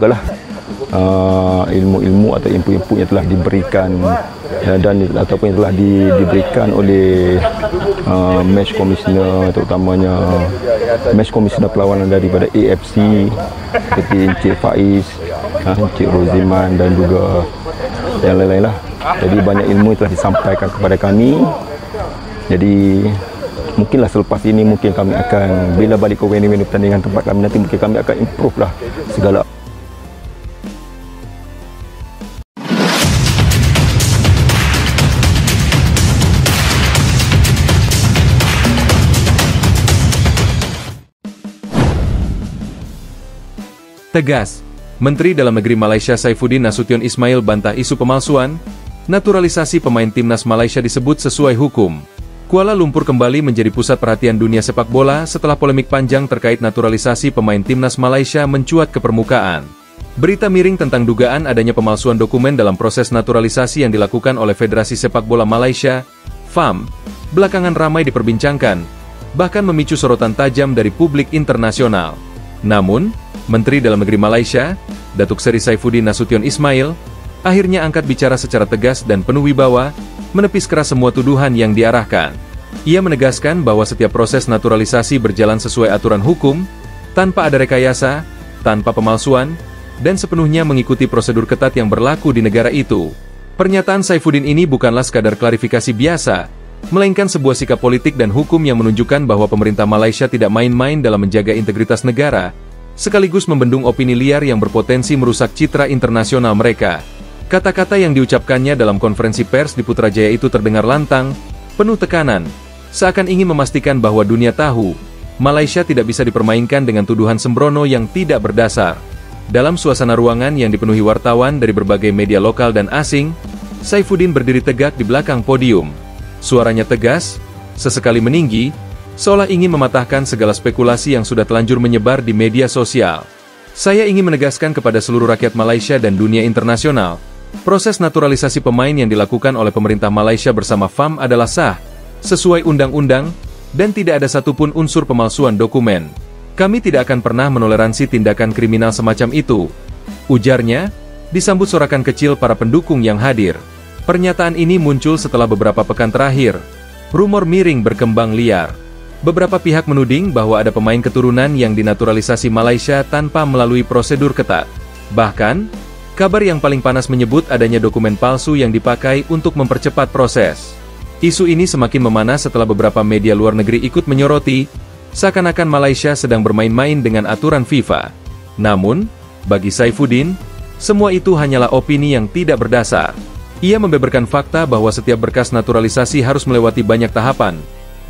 lah ilmu-ilmu atau input-input yang telah diberikan dan ataupun yang telah diberikan oleh match commissioner, terutamanya match commissioner perlawanan daripada AFC seperti Encik Faiz, Encik Roziman dan juga yang lain-lain lah. Jadi banyak ilmu yang telah disampaikan kepada kami. Jadi mungkinlah selepas ini mungkin kami akan, bila balik ke venue-venue pertandingan tempat kami nanti, mungkin kami akan improve lah segala. Tegas, Menteri Dalam Negeri Malaysia Saifuddin Nasution Ismail bantah isu pemalsuan, naturalisasi pemain timnas Malaysia disebut sesuai hukum. Kuala Lumpur kembali menjadi pusat perhatian dunia sepak bola setelah polemik panjang terkait naturalisasi pemain timnas Malaysia mencuat ke permukaan. Berita miring tentang dugaan adanya pemalsuan dokumen dalam proses naturalisasi yang dilakukan oleh Federasi Sepak Bola Malaysia, FAM, belakangan ramai diperbincangkan, bahkan memicu sorotan tajam dari publik internasional. Namun, Menteri Dalam Negeri Malaysia, Datuk Seri Saifuddin Nasution Ismail, akhirnya angkat bicara secara tegas dan penuh wibawa, menepis keras semua tuduhan yang diarahkan. Ia menegaskan bahwa setiap proses naturalisasi berjalan sesuai aturan hukum, tanpa ada rekayasa, tanpa pemalsuan, dan sepenuhnya mengikuti prosedur ketat yang berlaku di negara itu. Pernyataan Saifuddin ini bukanlah sekadar klarifikasi biasa, melainkan sebuah sikap politik dan hukum yang menunjukkan bahwa pemerintah Malaysia tidak main-main dalam menjaga integritas negara, sekaligus membendung opini liar yang berpotensi merusak citra internasional mereka. Kata-kata yang diucapkannya dalam konferensi pers di Putrajaya itu terdengar lantang, penuh tekanan, seakan ingin memastikan bahwa dunia tahu, Malaysia tidak bisa dipermainkan dengan tuduhan sembrono yang tidak berdasar. Dalam suasana ruangan yang dipenuhi wartawan dari berbagai media lokal dan asing, Saifuddin berdiri tegak di belakang podium. Suaranya tegas, sesekali meninggi, seolah ingin mematahkan segala spekulasi yang sudah telanjur menyebar di media sosial. Saya ingin menegaskan kepada seluruh rakyat Malaysia dan dunia internasional, proses naturalisasi pemain yang dilakukan oleh pemerintah Malaysia bersama FAM adalah sah, sesuai undang-undang, dan tidak ada satupun unsur pemalsuan dokumen. Kami tidak akan pernah menoleransi tindakan kriminal semacam itu, ujarnya, disambut sorakan kecil para pendukung yang hadir. Pernyataan ini muncul setelah beberapa pekan terakhir, rumor miring berkembang liar. Beberapa pihak menuding bahwa ada pemain keturunan yang dinaturalisasi Malaysia tanpa melalui prosedur ketat. Bahkan, kabar yang paling panas menyebut adanya dokumen palsu yang dipakai untuk mempercepat proses. Isu ini semakin memanas setelah beberapa media luar negeri ikut menyoroti, seakan-akan Malaysia sedang bermain-main dengan aturan FIFA. Namun, bagi Saifuddin, semua itu hanyalah opini yang tidak berdasar. Ia membeberkan fakta bahwa setiap berkas naturalisasi harus melewati banyak tahapan,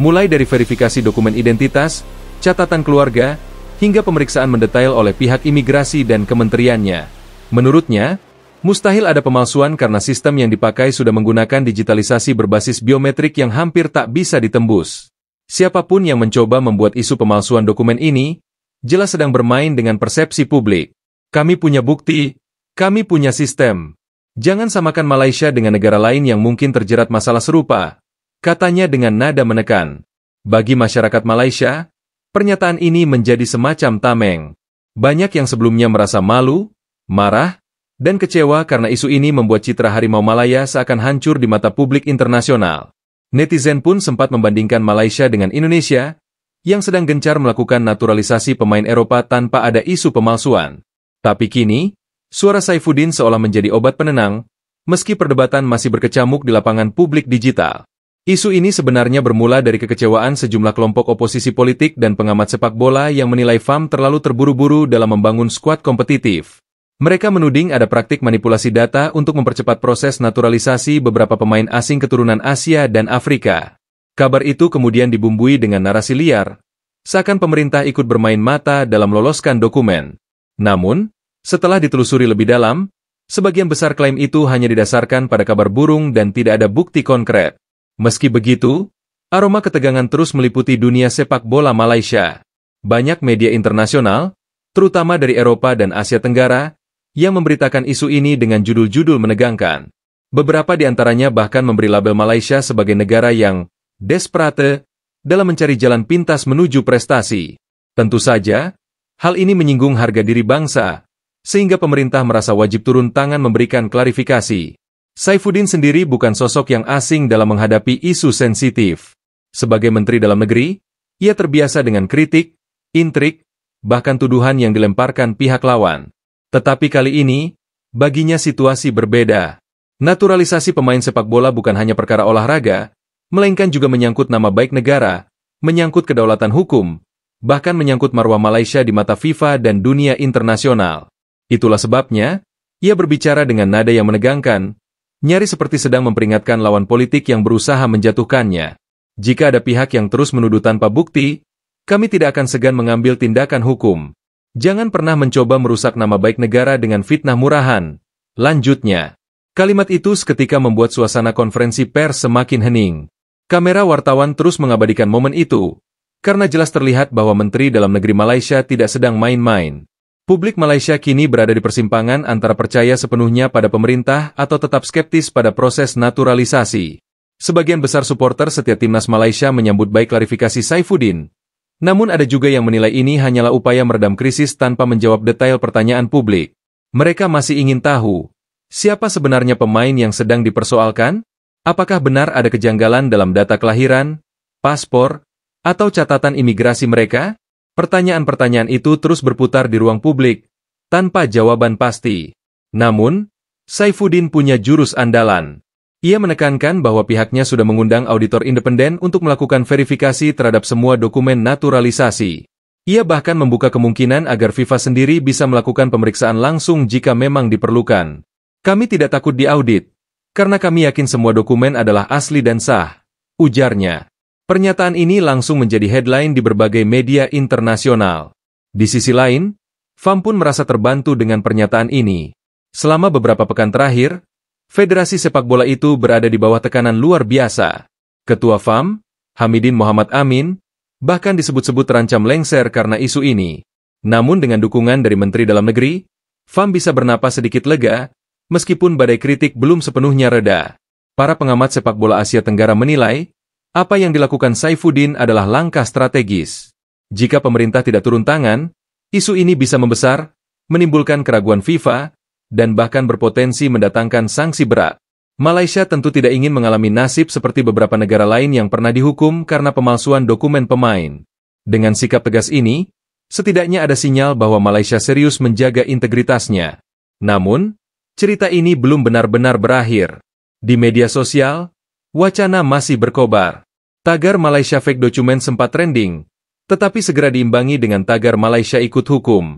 mulai dari verifikasi dokumen identitas, catatan keluarga, hingga pemeriksaan mendetail oleh pihak imigrasi dan kementeriannya. Menurutnya, mustahil ada pemalsuan karena sistem yang dipakai sudah menggunakan digitalisasi berbasis biometrik yang hampir tak bisa ditembus. Siapapun yang mencoba membuat isu pemalsuan dokumen ini, jelas sedang bermain dengan persepsi publik. Kami punya bukti, kami punya sistem. Jangan samakan Malaysia dengan negara lain yang mungkin terjerat masalah serupa, katanya dengan nada menekan. Bagi masyarakat Malaysia, pernyataan ini menjadi semacam tameng. Banyak yang sebelumnya merasa malu, marah, dan kecewa karena isu ini membuat citra Harimau Malaya seakan hancur di mata publik internasional. Netizen pun sempat membandingkan Malaysia dengan Indonesia, yang sedang gencar melakukan naturalisasi pemain Eropa tanpa ada isu pemalsuan. Tapi kini, suara Saifuddin seolah menjadi obat penenang, meski perdebatan masih berkecamuk di lapangan publik digital. Isu ini sebenarnya bermula dari kekecewaan sejumlah kelompok oposisi politik dan pengamat sepak bola yang menilai FAM terlalu terburu-buru dalam membangun skuad kompetitif. Mereka menuding ada praktik manipulasi data untuk mempercepat proses naturalisasi beberapa pemain asing keturunan Asia dan Afrika. Kabar itu kemudian dibumbui dengan narasi liar, seakan pemerintah ikut bermain mata dalam loloskan dokumen. Namun, setelah ditelusuri lebih dalam, sebagian besar klaim itu hanya didasarkan pada kabar burung dan tidak ada bukti konkret. Meski begitu, aroma ketegangan terus meliputi dunia sepak bola Malaysia. Banyak media internasional, terutama dari Eropa dan Asia Tenggara, yang memberitakan isu ini dengan judul-judul menegangkan. Beberapa di antaranya bahkan memberi label Malaysia sebagai negara yang desperate dalam mencari jalan pintas menuju prestasi. Tentu saja, hal ini menyinggung harga diri bangsa, sehingga pemerintah merasa wajib turun tangan memberikan klarifikasi. Saifuddin sendiri bukan sosok yang asing dalam menghadapi isu sensitif. Sebagai Menteri Dalam Negeri, ia terbiasa dengan kritik, intrik, bahkan tuduhan yang dilemparkan pihak lawan. Tetapi kali ini, baginya situasi berbeda. Naturalisasi pemain sepak bola bukan hanya perkara olahraga, melainkan juga menyangkut nama baik negara, menyangkut kedaulatan hukum, bahkan menyangkut marwah Malaysia di mata FIFA dan dunia internasional. Itulah sebabnya, ia berbicara dengan nada yang menegangkan, nyaris seperti sedang memperingatkan lawan politik yang berusaha menjatuhkannya. Jika ada pihak yang terus menuduh tanpa bukti, kami tidak akan segan mengambil tindakan hukum. Jangan pernah mencoba merusak nama baik negara dengan fitnah murahan. Lanjutnya, kalimat itu seketika membuat suasana konferensi pers semakin hening. Kamera wartawan terus mengabadikan momen itu, karena jelas terlihat bahwa Menteri Dalam Negeri Malaysia tidak sedang main-main. Publik Malaysia kini berada di persimpangan antara percaya sepenuhnya pada pemerintah atau tetap skeptis pada proses naturalisasi. Sebagian besar supporter setiap timnas Malaysia menyambut baik klarifikasi Saifuddin. Namun ada juga yang menilai ini hanyalah upaya meredam krisis tanpa menjawab detail pertanyaan publik. Mereka masih ingin tahu, siapa sebenarnya pemain yang sedang dipersoalkan? Apakah benar ada kejanggalan dalam data kelahiran, paspor, atau catatan imigrasi mereka? Pertanyaan-pertanyaan itu terus berputar di ruang publik, tanpa jawaban pasti. Namun, Saifuddin punya jurus andalan. Ia menekankan bahwa pihaknya sudah mengundang auditor independen untuk melakukan verifikasi terhadap semua dokumen naturalisasi. Ia bahkan membuka kemungkinan agar FIFA sendiri bisa melakukan pemeriksaan langsung jika memang diperlukan. Kami tidak takut diaudit, karena kami yakin semua dokumen adalah asli dan sah, ujarnya. Pernyataan ini langsung menjadi headline di berbagai media internasional. Di sisi lain, FAM pun merasa terbantu dengan pernyataan ini. Selama beberapa pekan terakhir, Federasi Sepak Bola itu berada di bawah tekanan luar biasa. Ketua FAM, Hamidin Muhammad Amin, bahkan disebut-sebut terancam lengser karena isu ini. Namun dengan dukungan dari Menteri Dalam Negeri, FAM bisa bernapas sedikit lega, meskipun badai kritik belum sepenuhnya reda. Para pengamat sepak bola Asia Tenggara menilai, apa yang dilakukan Saifuddin adalah langkah strategis. Jika pemerintah tidak turun tangan, isu ini bisa membesar, menimbulkan keraguan FIFA, dan bahkan berpotensi mendatangkan sanksi berat. Malaysia tentu tidak ingin mengalami nasib seperti beberapa negara lain yang pernah dihukum karena pemalsuan dokumen pemain. Dengan sikap tegas ini, setidaknya ada sinyal bahwa Malaysia serius menjaga integritasnya. Namun, cerita ini belum benar-benar berakhir. Di media sosial, wacana masih berkobar. Tagar Malaysia fake document sempat trending, tetapi segera diimbangi dengan tagar Malaysia ikut hukum.